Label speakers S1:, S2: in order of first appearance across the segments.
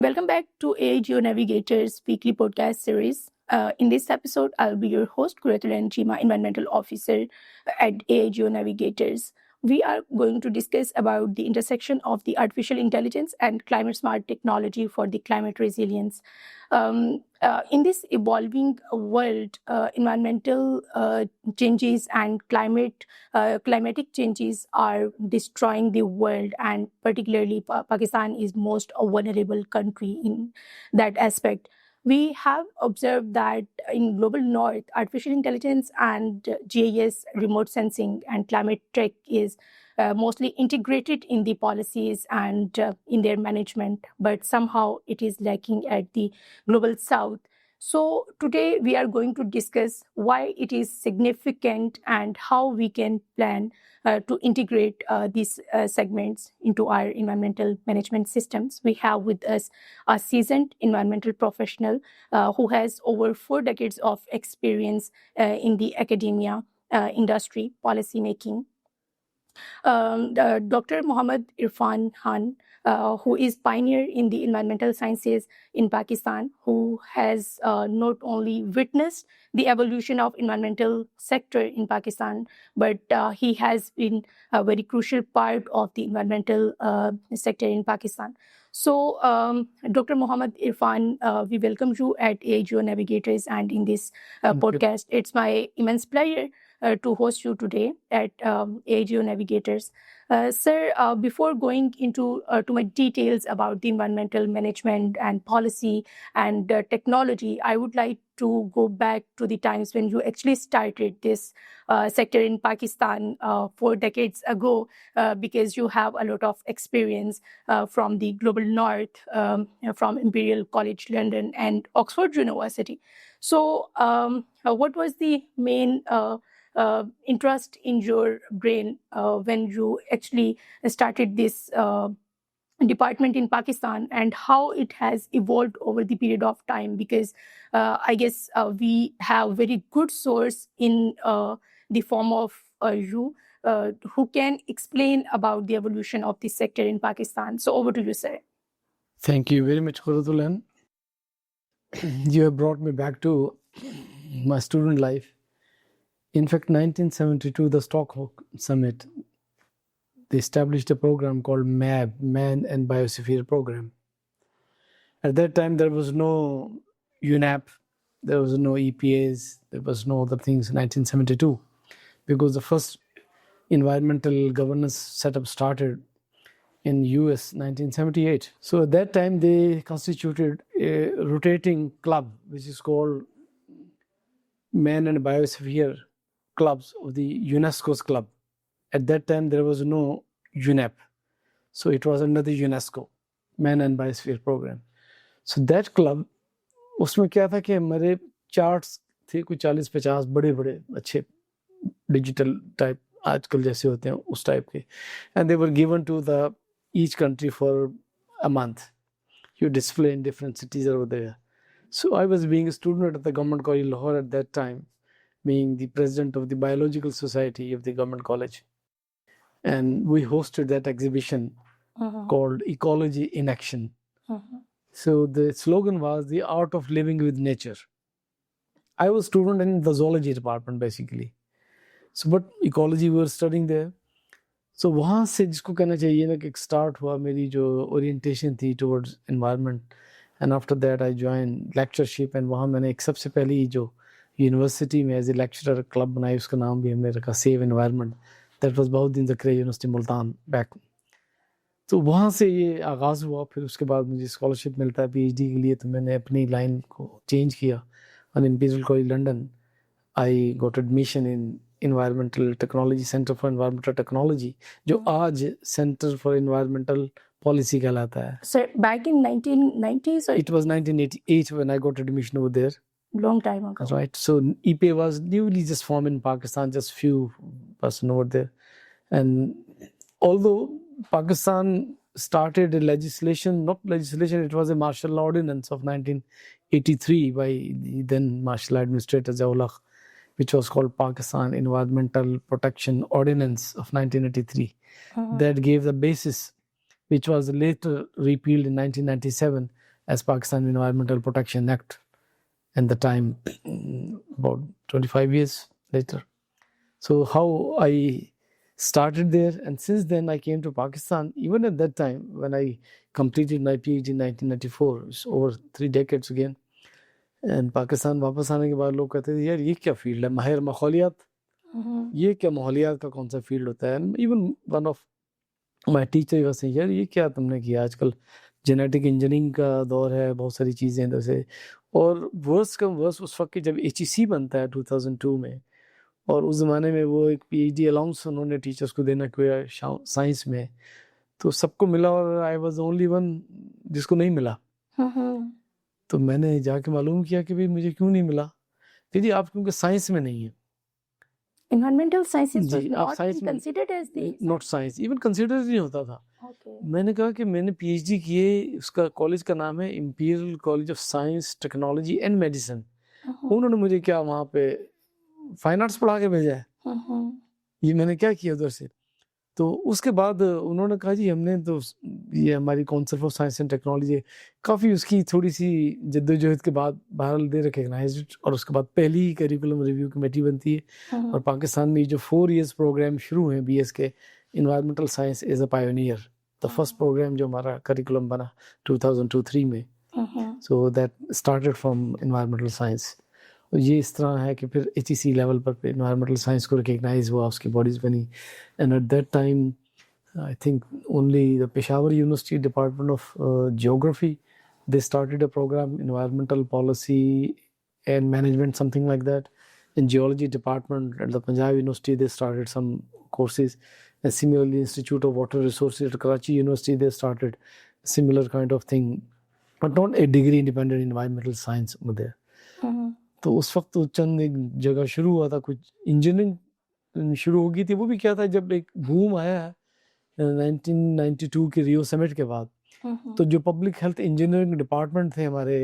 S1: Welcome back to AIGO Navigator's weekly podcast series. In this episode, I'll be your host, Kuratulan Chima, Environmental Officer at AIGO Navigators. We are going to discuss about the intersection of the artificial intelligence and climate smart technology for the climate resilience. In this evolving world, environmental changes and climatic changes are destroying the world, and particularly Pakistan is most a vulnerable country in that aspect. We have observed that in global north, artificial intelligence and GIS, remote sensing, and climate tech is mostly integrated in the policies and in their management, but somehow it is lacking at the global south. So today we are going to discuss why it is significant and how we can plan to integrate these segments into our environmental management systems. We have with us a seasoned environmental professional who has over 4 decades of experience in the academia, industry, policy making. Dr. Mohammad Irfan Khan, who is pioneer in the environmental sciences in Pakistan, who has not only witnessed the evolution of environmental sector in Pakistan, but he has been a very crucial part of the environmental sector in Pakistan. So, Dr. Mohammad Irfan, we welcome you at AIGO Navigators and in this podcast. It's my immense pleasure to host you today at AIGO Navigators. Sir, before going into too much details about the environmental management and policy and technology, I would like to go back to the times when you actually started this sector in Pakistan 4 decades ago, because you have a lot of experience from the global north, from Imperial College London and Oxford University. So what was the main interest in your brain when you actually started this department in Pakistan, and how it has evolved over the period of time? Because I guess we have very good source in the form of you who can explain about the evolution of this sector in Pakistan. So over to you, sir.
S2: Thank you very much, Kuratulan. You have brought me back to my student life. In fact, 1972, the Stockholm Summit, they established a program called MAB, Man and Biosphere Program. At that time, there was no UNEP, there was no EPAs, there was no other things in 1972, because the first environmental governance setup started in US 1978. So at that time, they constituted a rotating club, which is called Man and Biosphere Clubs of the UNESCO's club. At that time, there was no UNEP. So it was under the UNESCO, Man and Biosphere Program. So that club, उसमें क्या था कि हमारे charts थे कुछ 40-50 बड़े-बड़े अच्छे digital type आजकल जैसे होते हैं उस type के, and they were given to the each country for a month. You display in different cities over there. So I was being a student at the Government College Lahore at that time, being the president of the Biological Society of the Government College. And we hosted that exhibition called Ecology in Action. So the slogan was the art of living with nature. I was a student in the zoology department basically. So but ecology we were studying there. So वहाँ से जिसको कहना चाहिए ना कि start हुआ मेरी जो orientation थी towards environment. And after that I joined lectureship, and वहाँ मैंने एक सबसे पहली जो यूनिवर्सिटी में एज ए लेक्चरर क्लब बनाई, उसका नाम भी हमने रखा save environment. That was Bahauddin Zakaria university Multan back. तो वहाँ से ये आगाज़ हुआ. फिर उसके बाद मुझे स्कॉलरशिप मिलता है पीएचडी के लिए, तो मैंने अपनी लाइन को चेंज किया. और imperial college London I got admission in environmental technology, centre for environmental technology, जो आज सेंटर फॉर एनवायरमेंटल policy कहलाता है.
S1: So back in 1990s?
S2: It was 1988 when I got admission over there.
S1: Long time ago.
S2: That's right. So EPA was newly just formed in Pakistan, just few person over there. And although Pakistan started a legislation, not legislation, it was a martial law ordinance of 1983 by the then martial law administrator Ziaul Haq, which was called Pakistan Environmental Protection Ordinance of 1983. That gave the basis, which was later repealed in 1997, as Pakistan Environmental Protection Act and the time about 25 years later. So how I started there, and since then I came to Pakistan. Even at that time, when I completed my PhD in 1994, it's over 3 decades again. And Pakistan वापस आने के बाद लोग कहते थे यार ये क्या फील्ड है, माहिर माहौलियात, ये क्या माहौलियात का कौन सा फील्ड होता है. And even one of my teacher was saying यार ये क्या तुमने किया, आजकल जेनेटिक इंजीनियरिंग का दौर है, बहुत सारी चीज़ें इधर से. और वर्स कम वर्स उस वक्त जब HEC बनता है 2002 में, और उस ज़माने में वो एक PhD अलाउंस उन्होंने टीचर्स को देना किया साइंस में, तो सबको मिला और आई वाज ओनली वन जिसको नहीं मिला. तो मैंने जाके मालूम किया कि भाई मुझे क्यों नहीं मिला. दीदी आप क्योंकि साइंस में नहीं है.
S1: Environmental sciences was
S2: जी, आप
S1: not
S2: साइंस में
S1: considered as the
S2: not science, even consider नहीं होता था.
S1: okay.
S2: मैंने कहा कि मैंने PhD किए, उसका कॉलेज का नाम है imperial college of science technology and medicine. उन्होंने मुझे क्या वहाँ पे फाइन आर्ट्स पढ़ा के भेजा है, ये मैंने क्या किया उधर से. तो उसके बाद उन्होंने कहा जी हमने तो ये हमारी council for science and technology काफ़ी उसकी थोड़ी सी जद्दोजहद के बाद बहरहाल दे रिकग्नाइज, और उसके बाद पहली करिकुलम रिव्यू कमेटी बनती है. और पाकिस्तान में जो 4 years प्रोग्राम शुरू हैं BS के, environmental science as a pioneer, the first program जो हमारा करिकुलम बना 2002-03 में. So that started from environmental science. ये इस तरह है कि फिर HEC लेवल पर इन्वायरमेंटल साइंस को रिकग्नाइज हुआ, उसकी बॉडीज बनी. And at that time I think only the Peshawar university department of geography they started a program environmental policy and management, something like that. In geology department at the Punjab University they started some courses, and similarly Institute of Water Resources at Karachi University they started similar kind of thing, but not a degree independent environmental science over there. तो उस वक्त तो चंद एक जगह शुरू हुआ था, कुछ इंजीनियरिंग शुरू हो गई थी. वो भी क्या था, जब एक बूम आया है 1992 के रियो समिट के बाद, तो जो पब्लिक हेल्थ इंजीनियरिंग डिपार्टमेंट थे हमारे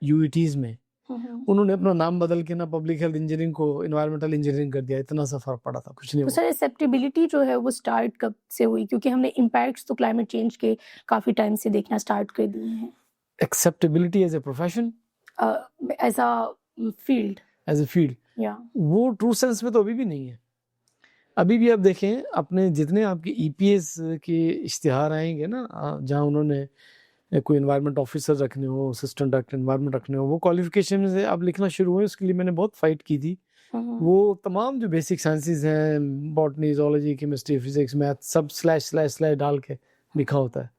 S2: UETs में, उन्होंने अपना नाम बदल के ना पब्लिक हेल्थ इंजीनियरिंग को इन्वायरमेंटल इंजीनियरिंग कर दिया. इतना सा फर्क पड़ा था, कुछ नहीं
S1: तो
S2: हुआ.
S1: सर एक्सेप्टेबिलिटी जो है वो स्टार्ट कब से हुई, क्योंकि हमने इम्पैक्ट्स तो क्लाइमेट चेंज के काफी टाइम से देखना स्टार्ट कर दिए हैं.
S2: Acceptability as a profession,
S1: as a field,
S2: as a field,
S1: या
S2: वो ट्रू सेंस में तो अभी भी नहीं है. अभी भी आप देखें अपने जितने आपके EPS के इश्तिहार आएंगे ना, जहाँ उन्होंने कोई इन्वायरमेंट ऑफिसर रखने हो, असिस्टेंट डायरेक्टर इन्वायरमेंट रखने हो, वो क्वालिफिकेशन से आप लिखना शुरू हुए. उसके लिए मैंने बहुत फाइट की थी. वो तमाम जो बेसिक साइंसेस हैं, botany, zoology, chemistry, physics, math, सब स्लैश डाल के लिखा होता है.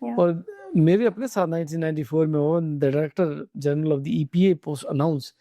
S1: Yeah.
S2: और मेरे अपने साथ 1994 में वो the director general of the EPA post announce,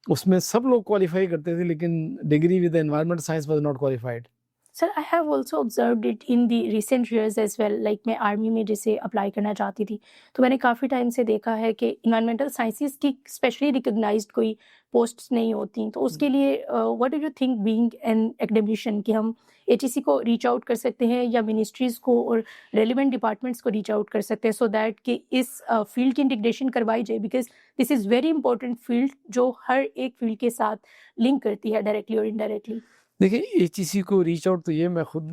S2: उसमें सब लोग क्वालिफाई करते थे, लेकिन degree with environment science was not qualified.
S1: Sir I have also observed it in the recent years as well. Like मैं आर्मी में जैसे अप्लाई करना चाहती थी, तो मैंने काफ़ी टाइम से देखा है कि इन्वायरमेंटल साइंसेज की स्पेशली रिकग्नाइज्ड कोई पोस्ट्स नहीं होती. तो उसके लिए what do you think being an academician, कि हम HEC को रीच आउट कर सकते हैं या मिनिस्ट्रीज़ को और रेलिवेंट डिपार्टमेंट्स को रीच आउट कर सकते हैं, सो दैट कि इस फील्ड की इंटीग्रेशन करवाई जाए, because this is very important field जो हर एक फील्ड के साथ लिंक करती है डायरेक्टली और इनडायरेक्टली.
S2: देखिए HEC को रीच आउट तो ये मैं खुद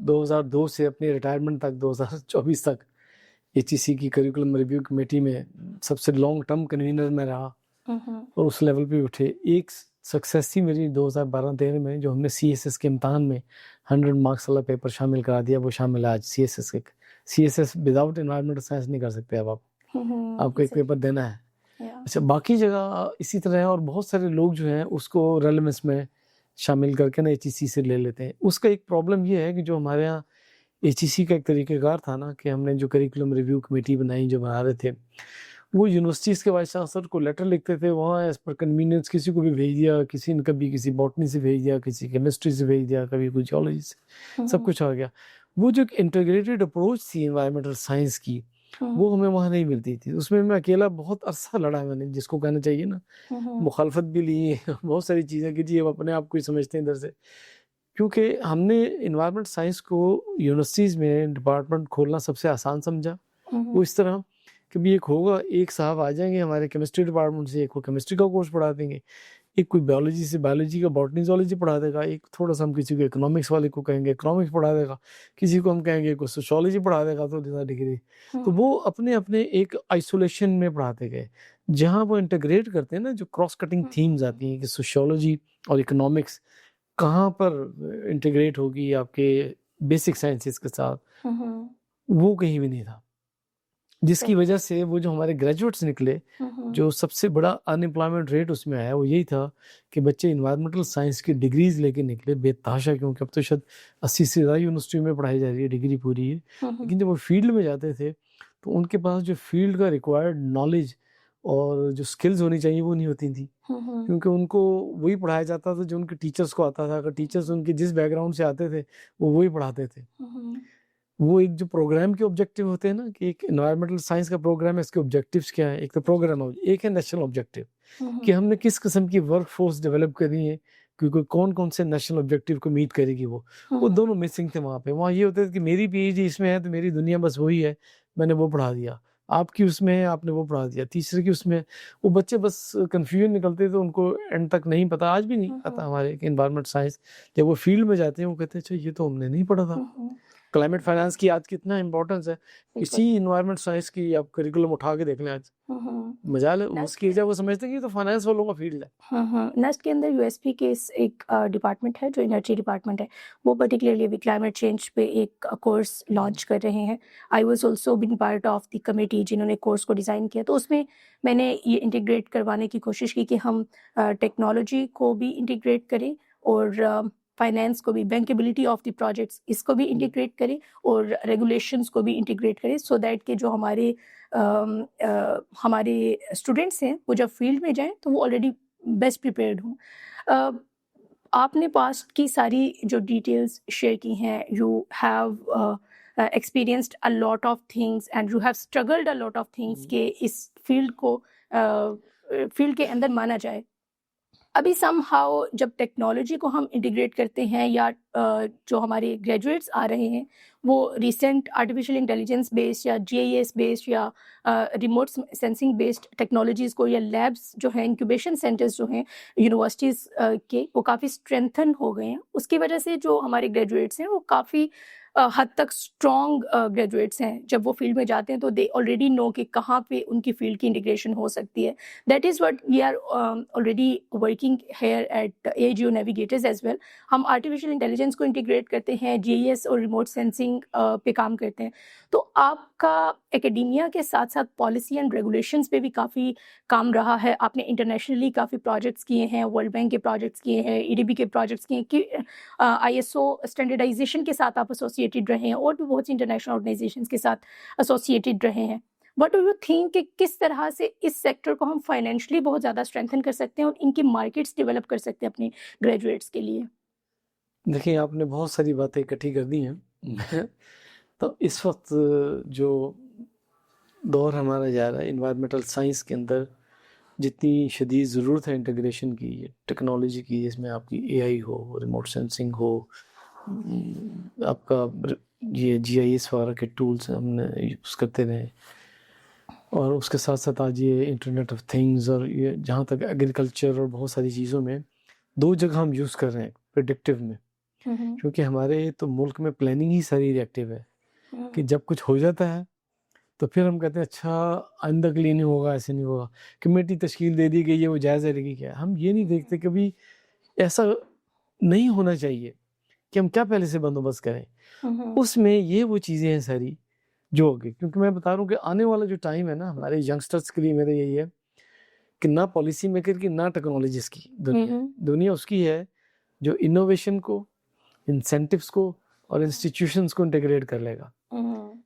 S2: 2002 से अपनी रिटायरमेंट तक 2024 तक HEC की करिकुलम रिव्यू कमेटी में सबसे लॉन्ग टर्म कन्वीनर में रहा, और उस लेवल पे उठे. एक सक्सेस थी मेरी 2012-13 में, जो हमने CSS के इम्तहान में 100 मार्क्स वाला पेपर शामिल करा दिया. वो शामिल है आज CSS के. CSS विदाउट इन्वायरमेंटल साइंस नहीं कर सकते अब आप, आपको एक पेपर देना है. अच्छा, बाकी जगह इसी तरह है, और बहुत सारे लोग जो हैं उसको रेलेवेंस में शामिल करके ना HEC से ले लेते हैं. उसका एक प्रॉब्लम ये है कि जो हमारे यहाँ HEC का एक तरीक़ेकार था ना, कि हमने जो करिकुलम रिव्यू कमेटी बनाई, जो बना रहे थे, वो यूनिवर्सिटीज़ के वाइस चांसलर को लेटर लिखते थे, वहाँ एज पर कन्वीनियंस किसी को भी भेज दिया, किसी ने कभी किसी बॉटनी से भेज दिया, किसी केमिस्ट्री से भेज दिया, कभी कुछ जियोलॉजी से, सब कुछ आ गया. वो जो इंटीग्रेटेड अप्रोच थी इन्वायरमेंटल साइंस की, वो हमें वहाँ नहीं मिलती थी. उसमें मैं अकेला बहुत अरसा लड़ा मैंने, जिसको कहना चाहिए ना, मुखालफत भी ली, बहुत सारी चीज़ें की जी, अब अपने आप को ही समझते हैं इधर से, क्योंकि हमने इन्वायरमेंट साइंस को यूनिवर्सिटीज़ में डिपार्टमेंट खोलना सबसे आसान समझा. वो इस तरह कि भी एक होगा, एक साहब आ जाएंगे हमारे केमिस्ट्री डिपार्टमेंट से, एक वो केमिस्ट्री का कोर्स पढ़ा देंगे, एक कोई बायोलॉजी से बायोलॉजी का बॉटनी zoology पढ़ा देगा, एक थोड़ा सा हम किसी को इकोनॉमिक्स वाले को कहेंगे इकोनॉमिक्स पढ़ा देगा, किसी को हम कहेंगे कोई सोशियोलॉजी पढ़ा देगा थोड़ी सा डिग्री। तो वो अपने अपने एक आइसोलेशन में पढ़ाते गए। जहाँ वो इंटीग्रेट करते हैं ना, जो क्रॉस कटिंग थीम्स आती हैं कि सोशियोलॉजी और इकोनॉमिक्स कहाँ पर इंटीग्रेट होगी आपके बेसिक साइंसेस के साथ, वो कहीं भी नहीं था। जिसकी वजह से वो जो हमारे ग्रेजुएट्स निकले, जो सबसे बड़ा अनएम्प्लॉयमेंट रेट उसमें आया, वो यही था कि बच्चे इन्वायरमेंटल साइंस की डिग्रीज लेके निकले बेतहाशा, क्योंकि अब तो शायद 80 से ज़्यादा यूनिवर्सिटी में पढ़ाई जा रही है, डिग्री पूरी है। लेकिन जब वो फील्ड में जाते थे तो उनके पास जो फील्ड का रिक्वायर्ड नॉलेज और जो स्किल्स होनी चाहिए वो नहीं होती थी, क्योंकि उनको वही पढ़ाया जाता था जो उनके टीचर्स को आता था। अगर टीचर्स उनके जिस बैकग्राउंड से आते थे वो वही पढ़ाते थे। वो एक जो प्रोग्राम के ऑब्जेक्टिव होते हैं ना, कि एक एनवायरमेंटल साइंस का प्रोग्राम है, इसके ऑब्जेक्टिव्स क्या है। एक तो प्रोग्राम, एक है नेशनल ऑब्जेक्टिव, कि हमने किस किस्म की वर्क फोर्स डेवलप करनी है, क्योंकि कौन कौन से नेशनल ऑब्जेक्टिव को मीट करेगी वो दोनों मिसिंग थे वहाँ पे। वहाँ ये होता है कि मेरी पीएचडी इसमें है तो मेरी दुनिया बस वही है, मैंने वो पढ़ा दिया। आपकी उसमें है, आपने वो पढ़ा दिया। तीसरे की उसमें, वो बच्चे बस कंफ्यूजन निकलते थे, उनको एंड तक नहीं पता, आज भी नहीं पता हमारे एनवायरमेंट साइंस। जब वो फील्ड में जाते हैं वो कहते हैं अच्छा ये तो हमने नहीं पढ़ा था। क्लाइमेट फाइनेंस की आज कितना इंपॉर्टेंस है, इसी इन्वायरमेंट साइंस की आप करिकुलम उठा के देख लें आज, मजाल है उसकी। जब वो समझते हैं कि तो फाइनेंस वालों का फील्ड है।
S1: नेस्ट के अंदर यूएसपी के एक डिपार्टमेंट है जो एनर्जी डिपार्टमेंट है, वो पर्टिकुलरली अभी क्लाइमेट चेंज पे एक कोर्स लॉन्च कर रहे हैं। I was also been part of the committee जिन्होंने कोर्स को डिज़ाइन किया। तो उसमें मैंने ये इंटीग्रेट करवाने की कोशिश की कि हम टेक्नोलॉजी को भी इंटीग्रेट करें और फाइनेंस को भी, बैंकेबिलिटी ऑफ द प्रोजेक्ट्स इसको भी इंटीग्रेट करें और रेगुलेशंस को भी इंटीग्रेट करें, सो दैट कि जो हमारे स्टूडेंट्स हैं वो जब फील्ड में जाएं तो वो ऑलरेडी बेस्ट प्रिपेयर्ड हों। आपने पास्ट की सारी जो डिटेल्स शेयर की हैं, you have experienced a lot of things and you have struggled a lot of things कि इस फील्ड को फील्ड के अंदर माना जाए। अभी समहाउ जब टेक्नोलॉजी को हम इंटीग्रेट करते हैं या जो हमारे ग्रेजुएट्स आ रहे हैं वो रिसेंट आर्टिफिशियल इंटेलिजेंस बेस्ड या जीआईएस बेस्ड या रिमोट सेंसिंग बेस्ड टेक्नोलॉजीज़ को, या लैब्स जो हैं, इंक्यूबेशन सेंटर्स जो हैं यूनिवर्सिटीज़ के, वो काफ़ी स्ट्रेंथन हो गए हैं। उसकी वजह से जो हमारे ग्रेजुएट्स हैं वो काफ़ी हद तक स्ट्रॉन्ग ग्रेजुएट्स हैं। जब वो फील्ड में जाते हैं तो दे ऑलरेडी नो कि कहाँ पे उनकी फील्ड की इंटीग्रेशन हो सकती है। That is what we are already working here at AGU navigators as well. हम आर्टिफिशियल इंटेलिजेंस को इंटीग्रेट करते हैं, जीआईएस और रिमोट सेंसिंग पे काम करते हैं। तो आपका एकेडेमिया के साथ साथ पॉलिसी एंड रेगुलेशंस पे भी काफ़ी काम रहा है। आपने इंटरनेशनली काफ़ी प्रोजेक्ट्स किए हैं, वर्ल्ड बैंक के प्रोजेक्ट्स किए हैं, EDB के प्रोजेक्ट्स किए हैं, कि ISO स्टैंडर्डाइजेशन के साथ आप एसोसिएटेड रहे हैं और भी बहुत सी इंटरनेशनल ऑर्गेनाइजेशंस के साथ एसोसिएटेड रहे हैं। व्हाट डू यू थिंक कि किस तरह से इस सेक्टर को हम फाइनेंशियली बहुत ज़्यादा स्ट्रेंथन कर सकते हैं और इनकी मार्केट्स डेवलप कर सकते हैं अपने ग्रेजुएट्स के लिए?
S2: देखिए, आपने बहुत सारी बातें इकट्ठी कर दी हैं। तो इस वक्त जो दौर हमारा जा रहा है इन्वायरमेंटल साइंस के अंदर, जितनी शदीद ज़रूरत है इंटीग्रेशन की, टेक्नोलॉजी की, जिसमें आपकी AI हो, रिमोट सेंसिंग हो, आपका ये GIS वगैरह के टूल्स हमने यूज़ करते रहे, और उसके साथ साथ आज ये इंटरनेट ऑफ थिंग्स, और ये जहाँ तक एग्रीकल्चर और बहुत सारी चीज़ों में दो जगह हम यूज़ कर रहे हैं प्रेडिक्टिव में, क्योंकि हमारे तो मुल्क में प्लानिंग ही सारी रिएक्टिव है कि जब कुछ हो जाता है तो फिर हम कहते हैं अच्छा आइंदा के लिए नहीं होगा, ऐसे नहीं होगा, कमेटी तश्कील दे दी गई है, वो जायज़ रहेगी क्या। हम ये नहीं देखते कभी ऐसा नहीं होना चाहिए कि हम क्या पहले से बंदोबस्त करें। उसमें ये वो चीज़ें हैं सारी जो होगी, क्योंकि मैं बता रहा हूँ कि आने वाला जो टाइम है ना हमारे यंगस्टर्स के लिए, मेरा यही है कि ना पॉलिसी मेकर की ना टेक्नोलॉजिस्ट की दुनिया उसकी है जो इनोवेशन को, इंसेंटिव्स को और इंस्टीट्यूशंस को इंटीग्रेट कर लेगा।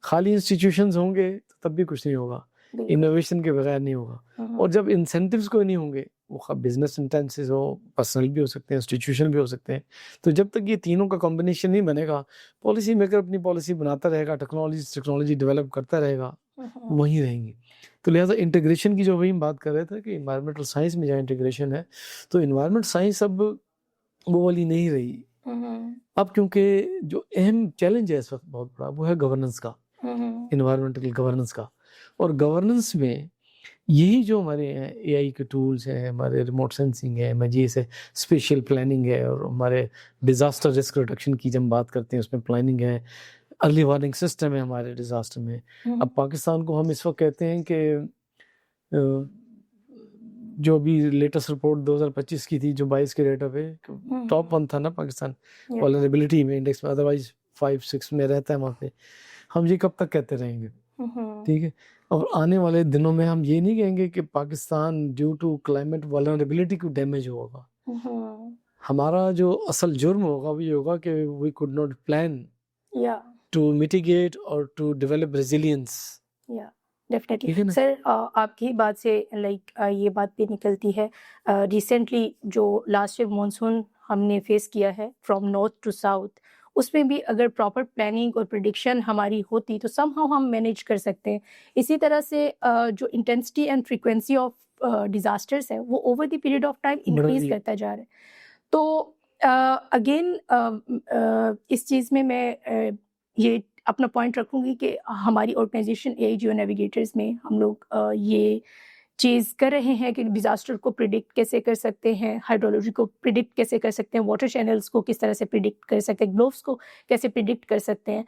S2: खाली इंस्टीट्यूशंस होंगे तो तब भी कुछ नहीं होगा, इनोवेशन के बगैर नहीं होगा। और जब इंसेंटिव्स को नहीं होंगे, वो बिजनेस इंटेंसिव हो, पर्सनल भी हो सकते हैं, इंस्टीट्यूशन भी हो सकते हैं, तो जब तक ये तीनों का कॉम्बिनेशन नहीं बनेगा, पॉलिसी मेकर अपनी पॉलिसी बनाता रहेगा, टेक्नोलॉजी डेवलप करता रहेगा, वहीं रहेंगी। तो लिहाजा इंटीग्रेशन की जो वही हम बात कर रहे थे कि इन्वायरमेंटल साइंस में जहाँ इंटीग्रेशन है, तो इन्वायरमेंट साइंस अब वो वाली नहीं रही अब, क्योंकि जो अहम चैलेंज है इस वक्त बहुत बड़ा, वो है गवर्नेंस का, इन्वायरमेंटल गवर्नेंस का। और गवर्नेंस में यही जो हमारे एआई के टूल्स हैं, हमारे रिमोट सेंसिंग है, इमेजी से स्पेशल प्लानिंग है, और हमारे डिज़ास्टर रिस्क रिडक्शन की जब हम बात करते हैं उसमें प्लानिंग है, अर्ली वार्निंग सिस्टम है हमारे डिज़ास्टर में। अब पाकिस्तान को हम इस वक्त कहते हैं कि जो अभी लेटेस्ट रिपोर्ट 2025 की थी, जो 22 के डेटा पे टॉप 1 था ना पाकिस्तान वल्नरेबिलिटी में इंडेक्स में, अदरवाइज 5-6 में रहता है वहाँ पे। हम ये कब तक कहते रहेंगे? ठीक है, और आने वाले दिनों में हम ये नहीं कहेंगे कि Pakistan due to climate vulnerability को डैमेज होगा। हमारा जो असल जुर्म होगा वो ये होगा कि we could not plan to mitigate और to develop resilience.
S1: Definitely sir, आपकी बात से ये बात भी निकलती है, रिसेंटली जो लास्ट ईयर मानसून हमने फेस किया है फ्रॉम नॉर्थ टू साउथ, उसमें भी अगर प्रॉपर प्लानिंग और प्रिडिक्शन हमारी होती तो समहाउ हम मैनेज कर सकते हैं। इसी तरह से जो intensity and frequency of disasters है वो over the period of time increase करता जा रहा है। तो अगेन इस चीज़ में मैं ये अपना पॉइंट रखूंगी कि हमारी ऑर्गेनाइजेशन एआई जियो नेविगेटर्स में हम लोग ये चीज़ कर रहे हैं कि डिज़ास्टर को प्रिडिक्ट कैसे कर सकते हैं, हाइड्रोलॉजी को प्रिडिक्ट कैसे कर सकते हैं, वाटर चैनल्स को किस तरह से प्रिडिक्ट कर सकते हैं, ग्लोव्स को कैसे प्रिडिक्ट कर सकते हैं।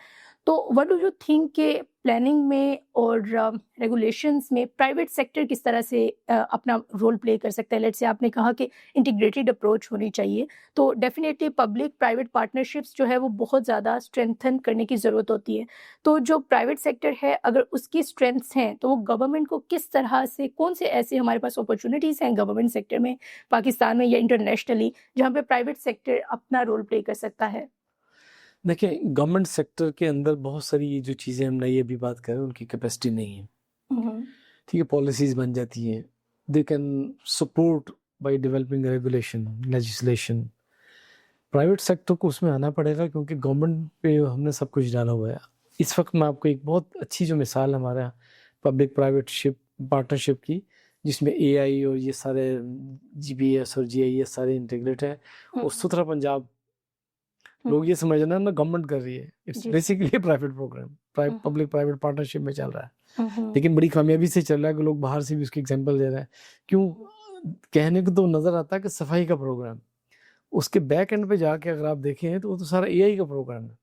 S1: तो व्हाट डू यू थिंक के प्लानिंग में और रेगुलेशंस में प्राइवेट सेक्टर किस तरह से अपना रोल प्ले कर सकता है? लेट्स से आपने कहा कि इंटीग्रेटेड अप्रोच होनी चाहिए, तो डेफिनेटली पब्लिक प्राइवेट पार्टनरशिप्स जो है वो बहुत ज़्यादा स्ट्रेंथन करने की ज़रूरत होती है। तो जो प्राइवेट सेक्टर है अगर उसकी स्ट्रेंथ्स हैं तो वो गवर्नमेंट को किस तरह से, कौन से ऐसे हमारे पास अपॉर्चुनिटीज़ हैं गवर्नमेंट सेक्टर में, पाकिस्तान में या इंटरनेशनली, जहाँ पे प्राइवेट सेक्टर अपना रोल प्ले कर सकता है?
S2: देखिए, गवर्नमेंट सेक्टर के अंदर बहुत सारी ये जो चीज़ें हम नई अभी बात कर रहे हैं उनकी कैपेसिटी नहीं है। ठीक है, पॉलिसीज़ बन जाती हैं, they can support by developing regulation legislation. Private sector को उसमें आना पड़ेगा क्योंकि गवर्नमेंट पे हमने सब कुछ डाला हुआ है। इस वक्त मैं आपको एक बहुत अच्छी जो मिसाल हमारा पब्लिक प्राइवेट पार्टनरशिप की, जिसमें एआई और ये सारे जीपीएस और जीआईएस सारे इंटीग्रेट है, और सुथरा पंजाब लोग ये समझना ना गवर्नमेंट कर रही है, it's basically private program, public private partnership में चल रहा है, लेकिन बड़ी कामयाबी से चल रहा है कि लोग बाहर से भी उसकी एग्जांपल दे रहे हैं। क्यों? कहने को तो नजर आता है कि सफाई का प्रोग्राम, उसके बैक एंड पे जाके अगर आप देखें तो वो तो सारा एआई का प्रोग्राम है।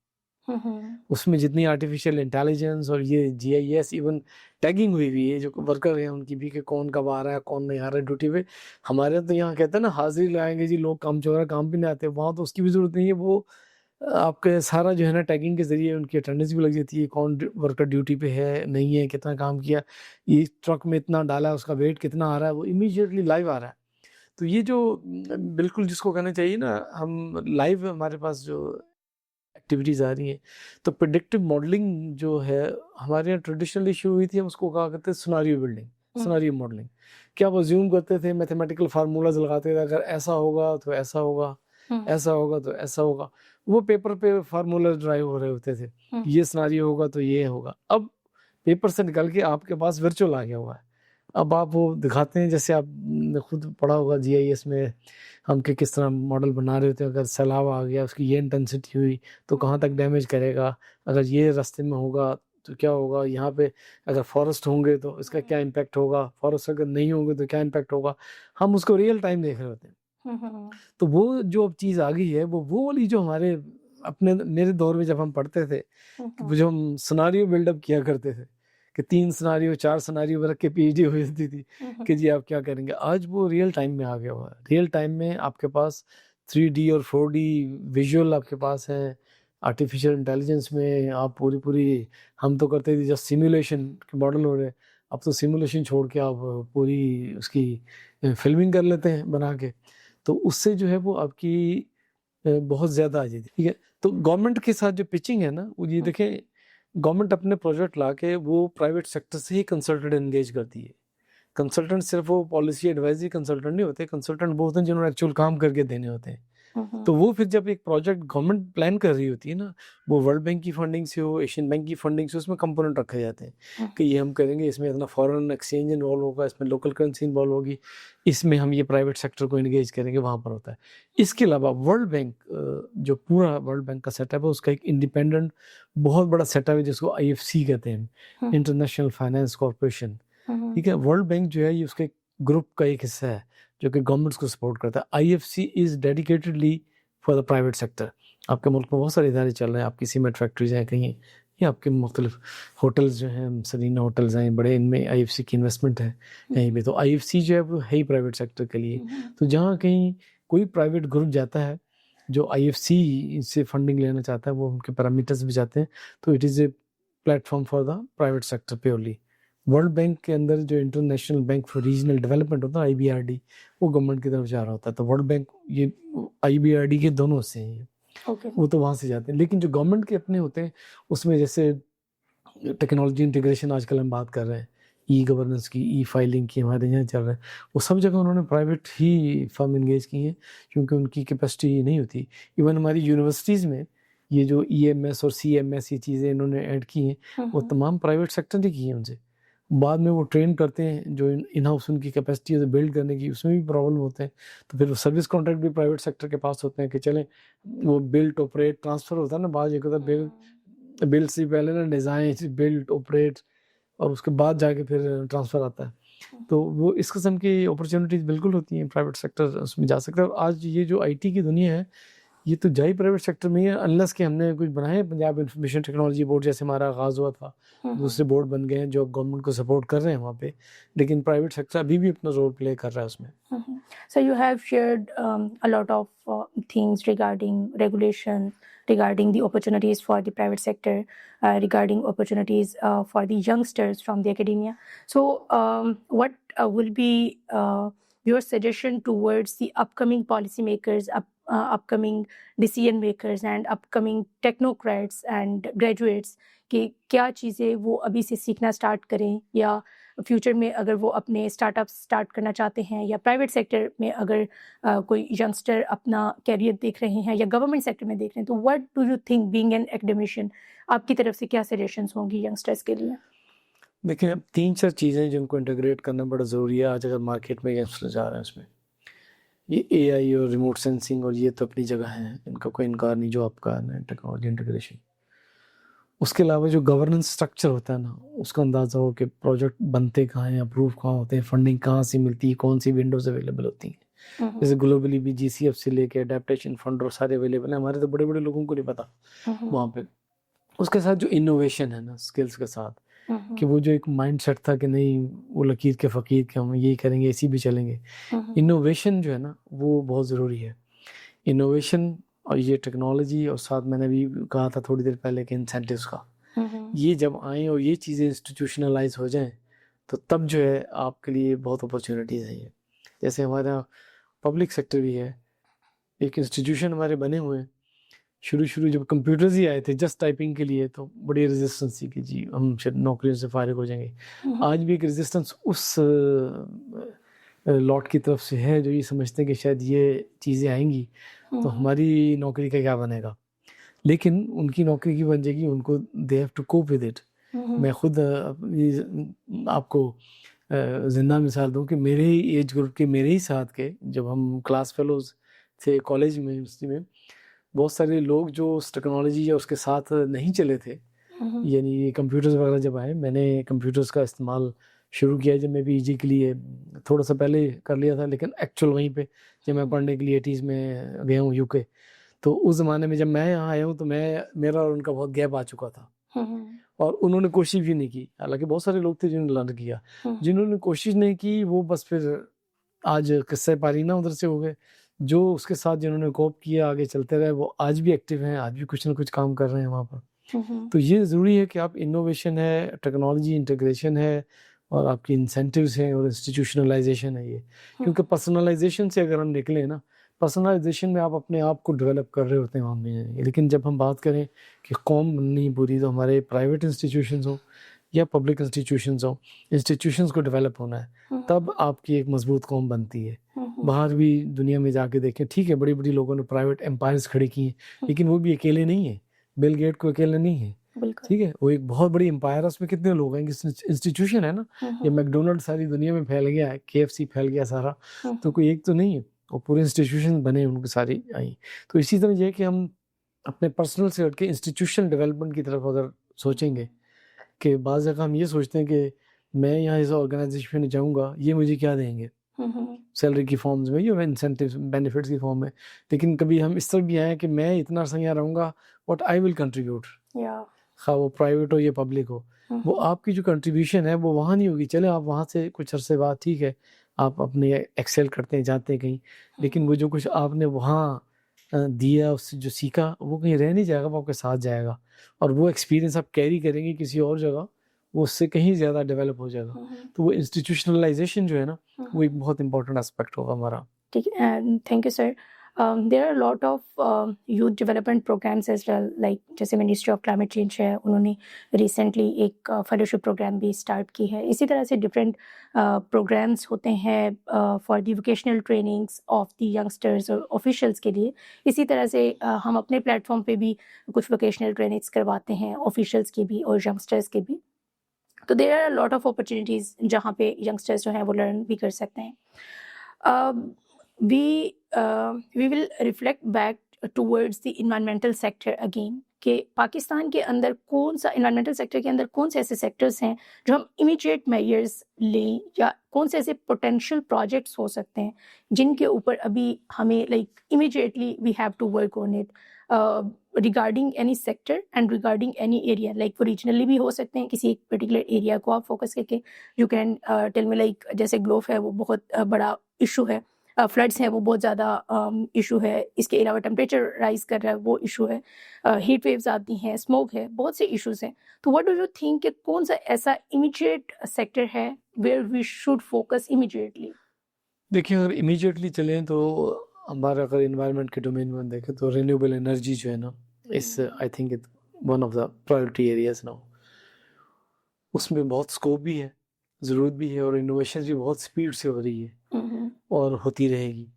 S2: उसमें जितनी आर्टिफिशियल इंटेलिजेंस और ये जीआईएस, इवन टैगिंग हुई हुई है जो वर्कर हैं उनकी भी, कि कौन कब आ रहा है कौन नहीं आ रहा है ड्यूटी पे। हमारे तो यहाँ कहते हैं ना हाजिरी लगाएंगे जी लोग, काम चोरा काम भी नहीं आते, वहाँ तो उसकी भी जरूरत नहीं है। वो आपके सारा जो है ना टैगिंग के जरिए उनकी अटेंडेंस भी लग जाती है, कौन वर्कर ड्यूटी पे है नहीं है, कितना काम किया, ये ट्रक में इतना डाला, उसका वेट कितना आ रहा है, वो इमीडिएटली लाइव आ रहा है। तो ये जो बिल्कुल जिसको कहना चाहिए ना, हम लाइव हमारे पास जो एक्टिविटीज़ आ रही हैं, तो प्रेडिक्टिव मॉडलिंग जो है हमारे यहाँ ट्रेडिशनली शुरू हुई थी, हम उसको कहा करते सिनेरियो बिल्डिंग, सिनेरियो मॉडलिंग। क्या वो अज्यूम करते थे, मैथमेटिकल फार्मूलाज लगाते थे, अगर ऐसा होगा तो ऐसा होगा, ऐसा होगा तो ऐसा होगा, वो पेपर पे फार्मूला ड्राइव हो रहे होते थे, ये सिनेरियो होगा तो ये होगा। अब पेपर से निकल के आपके पास वर्चुअल आ गया हुआ है, अब आप वो दिखाते हैं, जैसे आपने खुद पढ़ा होगा जीआईएस में हम के किस तरह मॉडल बना रहे होते हैं, अगर सैलाब आ गया उसकी ये इंटेंसिटी हुई तो कहाँ तक डैमेज करेगा, अगर ये रास्ते में होगा तो क्या होगा, यहाँ पे अगर फॉरेस्ट होंगे तो इसका क्या इम्पैक्ट होगा, फॉरेस्ट अगर नहीं होंगे तो क्या इम्पैक्ट होगा, हम उसको रियल टाइम देख रहे होते हैं। तो वो जो अब चीज़ आ गई है वो वाली जो हमारे मेरे दौर में जब हम पढ़ते थे, जो हम सिनेरियो बिल्डअप किया करते थे कि 3 सिनेरियो 4 सिनेरियो रख के पीएचडी हो जाती थी कि जी आप क्या करेंगे, आज वो रियल टाइम में आ गया हुआ है। रियल टाइम में आपके पास 3D और 4D विजुअल आपके पास है, आर्टिफिशियल इंटेलिजेंस में आप पूरी हम तो करते थे जस्ट सिमुलेशन के मॉडल हो रहे, अब तो सिमुलेशन छोड़ के आप पूरी उसकी फिल्मिंग कर लेते हैं बना के, तो उससे जो है वो आपकी बहुत ज़्यादा आ जाती है। ठीक है, तो गवर्नमेंट के साथ जो पिचिंग है ना, वो ये देखें, गवर्नमेंट अपने प्रोजेक्ट ला के वो प्राइवेट सेक्टर से ही कंसल्टेंट एंगेज करती है। कंसल्टेंट सिर्फ वो पॉलिसी एडवाइजरी कंसल्टेंट नहीं होते, कंसल्टेंट वो होते हैं जिन्होंने एक्चुअल काम करके देने होते हैं। तो वो फिर जब एक प्रोजेक्ट गवर्नमेंट प्लान कर रही होती है ना, वो वर्ल्ड बैंक की फंडिंग से हो, एशियन बैंक की फंडिंग से, उसमें कंपोनेंट रखे जाते हैं कि ये हम करेंगे, इसमें इतना फॉरेन एक्सचेंज इन्वॉल्व होगा, इसमें लोकल करेंसी इन्वॉल्व होगी, इसमें हम ये प्राइवेट सेक्टर को इंगेज करेंगे, वहाँ पर होता है। इसके अलावा वर्ल्ड बैंक, जो पूरा वर्ल्ड बैंक का सेटअप है, उसका एक इंडिपेंडेंट बहुत बड़ा सेटअप है जिसको IFC कहते हैं, इंटरनेशनल फाइनेंस कॉर्पोरेशन। ठीक है। वर्ल्ड बैंक जो है ये उसके ग्रुप का एक हिस्सा है जो कि गवर्नमेंट्स को सपोर्ट करता है। IFC is dedicatedly for the private sector. आपके मुल्क में बहुत सारे इदारे चल रहे हैं, आपकी सीमेंट फैक्ट्रीज हैं कहीं, या आपके मुख्तलिफ होटल्स जो हैं, सरीना होटल्स हैं बड़े, इनमें IFC की इन्वेस्टमेंट है कहीं भी। तो IFC जो है वो है ही प्राइवेट सेक्टर के लिए। तो जहाँ कहीं कोई प्राइवेट ग्रुप जाता है जो IFC से फंडिंग लेना चाहता है, वो उनके पैरामीटर्स भी जाते हैं, तो it is a platform for the private sector purely. World bank के अंदर जो international bank for regional development होता है IBRD, वो गवर्नमेंट की तरफ जा रहा होता है। तो वर्ल्ड बैंक ये IBRD के दोनों से हैं, वो तो वहाँ से जाते हैं। लेकिन जो गवर्नमेंट के अपने होते हैं उसमें जैसे टेक्नोलॉजी इंटीग्रेशन आजकल हम बात कर रहे हैं, E-गवर्नेंस की, E-फाइलिंग की हमारे यहाँ चल रहा है, वो सब जगह उन्होंने प्राइवेट ही फर्म इंगेज की हैं क्योंकि उनकी कैपेसिटी नहीं होती। इवन हमारी यूनिवर्सिटीज़ में ये जो EMS और CMS ये चीज़ें इन्होंने ऐड की हैं, वो तमाम प्राइवेट सेक्टर ने की हैं उनसे। बाद में वो ट्रेन करते हैं, जो इन हाउस उनकी कैपेसिटी है बिल्ड करने की, उसमें भी प्रॉब्लम होते हैं। तो फिर वो सर्विस कॉन्ट्रैक्ट भी प्राइवेट सेक्टर के पास होते हैं कि चलें वो बिल्ड ऑपरेट ट्रांसफ़र होता है ना, बाद एक होता है बिल्ड से पहले ना डिज़ाइन, बिल्ड ऑपरेट, और उसके बाद जाके फिर ट्रांसफ़र आता है। तो वो इस किस्म की अपॉर्चुनिटीज़ बिल्कुल होती हैं, प्राइवेट सेक्टर उसमें जा सकता है। और आज ये जो IT की दुनिया है ये तो जा ही प्राइवेट सेक्टर में ही है, अनलेस कि हमने कुछ बनाए। पंजाब इंफॉर्मेशन टेक्नोलॉजी बोर्ड जैसे हमारा आगाज़ हुआ था, दूसरे बोर्ड बन गए हैं जो गवर्नमेंट को सपोर्ट कर रहे हैं वहाँ पे, लेकिन प्राइवेट सेक्टर अभी भी अपना रोल प्ले कर रहा है उसमें।
S1: So you have shared a lot of things regarding regulation, regarding the opportunities for the private sector, regarding opportunities for the youngsters from the academia. So what will be your suggestion towards the upcoming policymakers, upcoming decision makers and upcoming technocrats and graduates कि क्या चीज़ें वो अभी से सीखना start करें, या future में अगर वो अपने स्टार्टअप्स स्टार्ट करना चाहते हैं, या प्राइवेट सेक्टर में अगर कोई यंगस्टर अपना कैरियर देख रहे हैं, या गवर्नमेंट सेक्टर में देख रहे हैं, तो what do you think being an academician, आपकी तरफ से क्या सजेशंस होंगी यंगस्टर्स के लिए?
S2: देखिए, अब 3-4 चीज़ें जिनको इंटीग्रेट करना बड़ा ज़रूरी है आज अगर मार्केट में यंगस्टर जा रहे हैं उसमें। ये AI और रिमोट सेंसिंग और ये तो अपनी जगह है, इनका कोई इनकार नहीं जो आपका है टेक्नोलॉजी इंटीग्रेशन। उसके अलावा जो गवर्नेंस स्ट्रक्चर होता है ना, उसका अंदाज़ा हो कि प्रोजेक्ट बनते कहाँ हैं, अप्रूव कहाँ होते हैं, फंडिंग कहाँ से मिलती है, कौन सी विंडोज़ अवेलेबल होती हैं। जैसे ग्लोबली भी GCF से लेके अडेप्टेशन फंड और सारे अवेलेबल हैं, हमारे तो बड़े बड़े लोगों को नहीं पता वहाँ पे। उसके साथ जो इनोवेशन है ना स्किल्स के साथ, कि वो जो एक माइंड सेट था कि नहीं वो लकीर के फ़कीर के हम यही करेंगे इसी भी चलेंगे, इनोवेशन जो है ना वो बहुत ज़रूरी है। इनोवेशन और ये टेक्नोलॉजी, और साथ मैंने भी कहा था थोड़ी देर पहले कि इंसेंटिव्स का, ये जब आएँ और ये चीज़ें इंस्टीट्यूशनलाइज हो जाएं तो तब जो है आपके लिए बहुत अपॉर्चुनिटीज़ हैं। ये जैसे हमारा पब्लिक सेक्टर भी है, एक इंस्टीट्यूशन हमारे बने हुए हैं। शुरू जब कंप्यूटर्स ही आए थे जस्ट टाइपिंग के लिए तो बड़ी रेजिस्टेंस थी कि जी हम शायद नौकरियों से फारिग हो जाएंगे। आज भी एक रेजिस्टेंस उस लॉट की तरफ से है जो ये समझते हैं कि शायद ये चीज़ें आएंगी तो हमारी नौकरी का क्या बनेगा, लेकिन उनकी नौकरी की बन जाएगी, उनको they have to cope with it. मैं खुद आपको जिंदा मिसाल दूं कि मेरे ही एज ग्रुप के, मेरे ही साथ के, जब हम क्लास फेलोज थे कॉलेज में, यूनिवर्सिटी में, बहुत सारे लोग जो उस टेक्नोलॉजी या उसके साथ नहीं चले थे, यानी कंप्यूटर्स वगैरह जब आए, मैंने कंप्यूटर्स का इस्तेमाल शुरू किया जब मैं PG के लिए, थोड़ा सा पहले कर लिया था, लेकिन एक्चुअल वहीं पे जब मैं पढ़ने के लिए 80s में गया हूँ UK, तो उस ज़माने में जब मैं यहाँ आया हूँ तो मेरा और उनका बहुत गैप आ चुका था, और उन्होंने कोशिश भी नहीं की। हालांकि बहुत सारे लोग थे जिन्होंने लर्न किया, जिन्होंने कोशिश नहीं की वो बस फिर आज किस्से पारी ना उधर से हो गए। जो उसके साथ जिन्होंने कोप किया आगे चलते रहे वो आज भी एक्टिव हैं, आज भी कुछ ना कुछ काम कर रहे हैं वहाँ पर। तो ये ज़रूरी है कि आप इनोवेशन है, टेक्नोलॉजी इंटीग्रेशन है, और आपकी इंसेंटिव्स हैं, और इंस्टीट्यूशनलाइजेशन है ये। क्योंकि पर्सनलाइजेशन से अगर हम निकलें ना, पर्सनलाइजेशन में आप अपने आप को डेवलप कर रहे होते हैं वहाँ में, लेकिन जब हम बात करें कि कौम बननी पूरी, तो हमारे प्राइवेट इंस्टीट्यूशंस हो या पब्लिक इंस्टीट्यूशंस हो, इंस्टीट्यूशंस को डेवलप होना है, तब आपकी एक मजबूत कौम बनती है। बाहर भी दुनिया में जाके देखें, ठीक है बड़ी बड़ी लोगों ने प्राइवेट एम्पायर्स खड़े किए हैं, लेकिन वो भी अकेले नहीं है, बिल गेट को अकेले नहीं है, ठीक है, वो एक बहुत बड़ी एम्पायर है, उसमें कितने लोग हैं, इंस्टीट्यूशन है ना, ये मैकडोनल्ड सारी दुनिया में फैल गया है, KFC फैल गया सारा, तो कोई एक तो नहीं है, और पूरे इंस्टीट्यूशन बने उनकी सारी आई। तो इसी तरह ये कि हम अपने पर्सनल से हट के इंस्टीट्यूशनल डेवलपमेंट की तरफ अगर सोचेंगे, कि बाज़ जगह हम ये सोचते हैं कि मैं यहाँ इस ऑर्गेनाइजेशन में जाऊँगा, ये मुझे क्या देंगे, सैलरी की फॉर्म्स में या इंसेंटिव बेनिफिट्स की फॉर्म में। लेकिन कभी हम इस तरह भी आए कि मैं इतना अर्सा यहाँ रहूँगा, व्हाट आई विल कंट्रीब्यूट, खा वो प्राइवेट हो या पब्लिक हो, वो आपकी जो कंट्रीब्यूशन है वो वहाँ नहीं होगी। चले आप वहाँ से कुछ अरसे बाद ठीक है आप अपने एक्सेल करते हैं, जाते हैं कहीं, लेकिन वो जो कुछ आपने वहाँ दिया, उससे जो सीखा, वो कहीं रह नहीं जाएगा, वो आपके साथ जाएगा, और वो एक्सपीरियंस आप कैरी करेंगे किसी और जगह, वो उससे कहीं ज़्यादा डेवलप हो जाएगा। तो वो इंस्टीट्यूशनलाइजेशन जो है ना, वो एक बहुत इंपॉर्टेंट एस्पेक्ट होगा हमारा।
S1: ठीक है, thank you sir. There are lot of youth development programs as well, like जैसे मिनिस्ट्री ऑफ क्लाइमेट चेंज है, उन्होंने रिसेंटली एक फेलोशिप प्रोग्राम भी स्टार्ट की है। इसी तरह से डिफरेंट प्रोग्राम्स होते हैं for the vocational trainings of the youngsters और ऑफिशियल्स के लिए। इसी तरह से हम अपने प्लेटफॉर्म पे भी कुछ वोकेशनल ट्रेनिंग्स करवाते हैं, ऑफिशियल्स की भी और यंगस्टर्स की भी। तो there are lot of opportunities जहाँ पे यंगस्टर्स जो हैं वो लर्न भी कर सकते हैं। We will reflect back towards the environmental sector again कि पाकिस्तान के अंदर कौन सा environmental sector के अंदर कौन से ऐसे sectors हैं जो हम immediate measures लें, या कौन से ऐसे potential projects हो सकते हैं जिनके ऊपर अभी हमें like immediately we have to work on it regarding any sector and regarding any area, like वो regionally भी हो सकते हैं, किसी एक particular area को आप focus करके you can tell me like जैसे ग्लोफ है वो बहुत बड़ा issue है, फ्लड्स हैं वो बहुत ज़्यादा इशू है, इसके अलावा टेम्परेचर राइज कर रहा है वो इशू है, हीट वेव्स आती हैं, स्मोक है, बहुत से इश्यूज हैं। तो व्हाट डू यू थिंक कि कौन सा ऐसा इमीडिएट सेक्टर है where we should focus immediately?
S2: देखिए, अगर इमीडिएटली चलें तो हमारा अगर इन्वायरमेंट के डोमेन में देखें तो रिन्यूएबल एनर्जी जो है ना, इस I think it one of the priority areas now. उसमें बहुत स्कोप भी है, ज़रूरत भी है, और इनोवेशन भी बहुत स्पीड से हो रही है और होती रहेगी।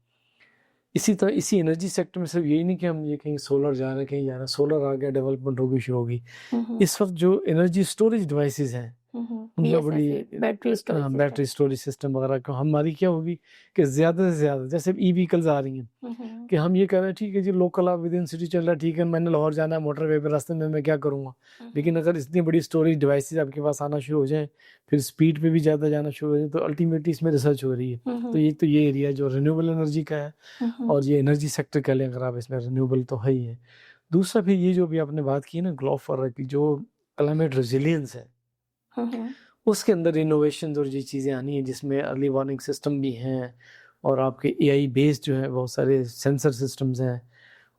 S2: इसी तरह इसी एनर्जी सेक्टर में सिर्फ यही नहीं कि हम ये कहीं सोलर जा रहे हैं, कहीं जा रहे हैं, सोलर आ गया, डेवलपमेंट होगी, शुरू होगी। इस वक्त जो एनर्जी स्टोरेज डिवाइसेस हैं, उनका बड़ी बैटरी स्टोरेज सिस्टम वगैरह को हमारी क्या होगी कि ज़्यादा से ज़्यादा, जैसे ई व्हीकल्स आ रही हैं कि हम ये कह रहे हैं ठीक है जी लोकल आप विद इन सिटी चल रहा है, ठीक है, मैंने लाहौर जाना है मोटरवे पे, रास्ते में मैं क्या करूँगा। लेकिन अगर इतनी बड़ी स्टोरेज डिवाइसेस आपके पास आना शुरू हो जाएं, फिर स्पीड पे भी ज़्यादा जाना शुरू हो जाए, तो अल्टीमेटली इसमें रिसर्च हो रही है। तो ये एरिया जो रिन्यूएबल एनर्जी का है, और ये एनर्जी सेक्टर कह लें अगर आप, इसमें रिन्यूएबल तो है ही है। दूसरा फिर ये जो भी आपने बात की ना ग्लोफ की, जो क्लाइमेट रेजिलियंस है, उसके अंदर इनोवेशन और ये चीज़ें आनी है, जिसमें अर्ली वार्निंग सिस्टम भी हैं, और आपके एआई बेस्ड जो है बहुत सारे सेंसर सिस्टम्स हैं,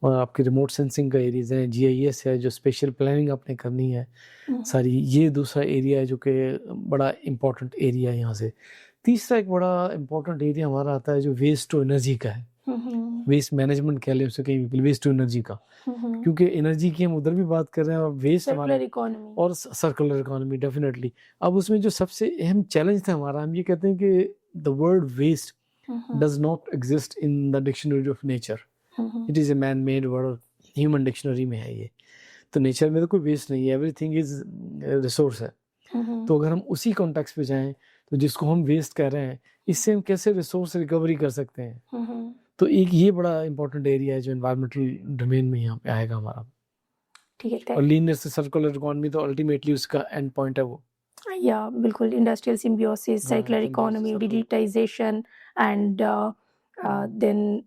S2: और आपके रिमोट सेंसिंग का एरियाज हैं, जीआईएस है जो स्पेशल प्लानिंग आपने करनी है सारी। ये दूसरा एरिया है जो कि बड़ा इम्पोर्टेंट एरिया है यहाँ से। तीसरा एक बड़ा इम्पोर्टेंट एरिया हमारा आता है जो वेस्ट टू एनर्जी का है, वेस्ट मैनेजमेंट कह लें उसे, कहीं वेस्ट टू एनर्जी का, क्योंकि एनर्जी की हम उधर भी बात कर रहे हैं, और वेस्ट हमारा और सर्कुलर इकोनॉमी डेफिनेटली। अब उसमें जो सबसे अहम चैलेंज था हमारा, हम ये कहते हैं कि the word waste does not exist in the dictionary of nature, it is a man made word, human dictionary में है ये। तो नेचर में तो कोई वेस्ट नहीं है, एवरीथिंग इज रिसोर्स है। तो अगर हम उसी कॉन्टेक्स्ट पे जाएं तो जिसको हम वेस्ट कह रहे हैं, इससे हम कैसे रिसोर्स रिकवरी कर सकते हैं। तो एक ये बड़ा इंपॉर्टेंट एरिया है जो एनवायरमेंटल डोमेन में यहाँ पे आएगा हमारा।
S1: ठीक है,
S2: और लीनियर से सर्कुलर इकोनॉमी तो अल्टीमेटली उसका एंड पॉइंट है वो।
S1: या बिल्कुल, industrial symbiosis, circular economy, digitization and then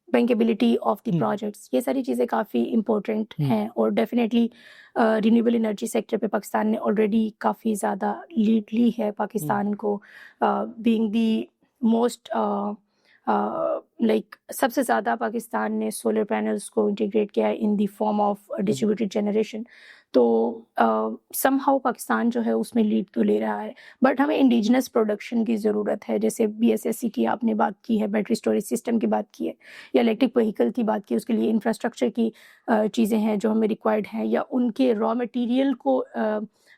S1: bankability of the projects, ये सारी चीज़ें काफ़ी इम्पोर्टेंट हैं। और डेफिनेटली रिन्यूएबल एनर्जी सेक्टर पे पाकिस्तान ने ऑलरेडी काफ़ी ज़्यादा लीड ली है। पाकिस्तान को बीइंग द मोस्ट लाइक सबसे ज़्यादा पाकिस्तान ने सोलर पैनल्स को इंटीग्रेट किया है in the form of distributed generation. तो समहाउ पाकिस्तान जो है उसमें लीड तो ले रहा है, बट हमें इंडिजिनस प्रोडक्शन की ज़रूरत है। जैसे BSSC की आपने बात की है, बैटरी स्टोरेज सिस्टम की बात की है, या इलेक्ट्रिक व्हीकल की बात की, उसके लिए इंफ्रास्ट्रक्चर की चीज़ें हैं जो हमें रिक्वायर्ड हैं, या उनके रॉ मटेरियल को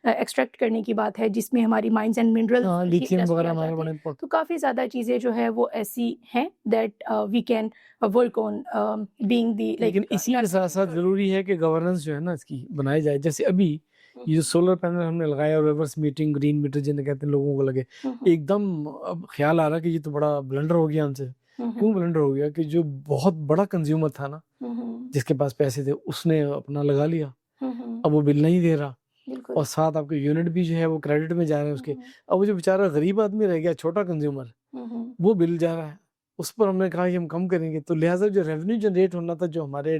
S1: एक्सट्रैक्ट करने की बात है जिसमें हमारी माइंस एंड मिनरल,
S2: लिथियम वगैरह हमारे बड़े इंपॉर्टेंट।
S1: तो काफ़ी ज़्यादा चीज़ें जो है वो ऐसी हैं that we can work on being the like.
S2: लेकिन इसी के साथ साथ ज़रूरी है कि गवर्नेंस जो है ना इसकी बनाई जाए। जैसे अभी ये जो सोलर पैनल हमने लगाया, रिवर्स मीटिंग, ग्रीन मीटर जिन्हें कहते हैं, लोगों को लगे एकदम अब ख्याल आ रहा कि ये तो बड़ा ब्लंडर हो गया हमसे। क्यों ब्लंडर हो गया? कि जो बहुत बड़ा कंज्यूमर था ना, जिसके पास पैसे थे, उसने अपना लगा लिया, अब वो बिल नहीं दे रहा,
S1: बिल्कुल।
S2: और साथ आपके यूनिट भी जो है वो क्रेडिट में जा रहे हैं उसके।
S1: हम्म,
S2: अब वो जो बेचारा गरीब आदमी रह गया, छोटा कंज्यूमर,
S1: हम्म,
S2: वो बिल जा रहा है, उस पर हमने कहा कि हम कम करेंगे। तो लिहाजा जो रेवेन्यू जनरेट होना था जो हमारे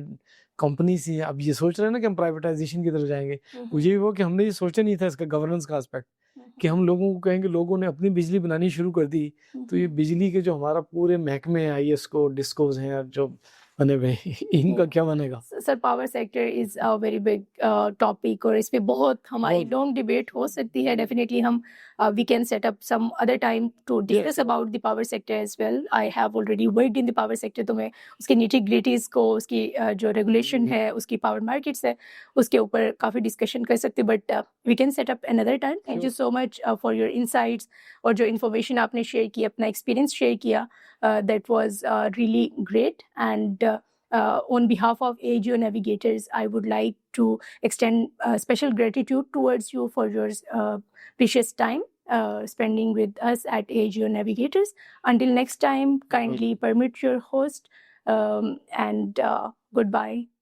S2: कंपनी से, अब ये सोच रहे हैं ना कि हम प्राइवेटाइजेशन की तरफ जाएंगे। वो ये हुआ कि हमने ये सोचा नहीं था इसका गवर्नेंस का एस्पेक्ट, कि हम लोगों को कहेंगे लोगों ने अपनी बिजली बनानी शुरू कर दी, तो ये बिजली के जो हमारा पूरे महकमे हैं, ISCO डिस्कोज हैं जो बने हुए इनका क्या बनेगा।
S1: Sir power sector is a very big topic और इस पे बहुत हमारी
S2: बहुत-
S1: लॉन्ग डिबेट हो सकती है। डेफिनेटली हम we can set up some other time to discuss about the power sector as well. I have already worked in the power sector, तो मैं उसके निटी ग्रिटीज को, उसकी जो रेगुलेशन है, उसकी पावर मार्केट्स है, उसके ऊपर काफ़ी डिस्कशन कर सकते हैं। But we can set up another time. Thank you so much for your insights और जो इन्फॉर्मेशन आपने शेयर की, अपना एक्सपीरियंस शेयर किया, that was really great. And on behalf of AGO Navigators, I would like to extend special gratitude towards you for your precious time spending with us at AGO Navigators. Until next time, kindly permit your host and goodbye.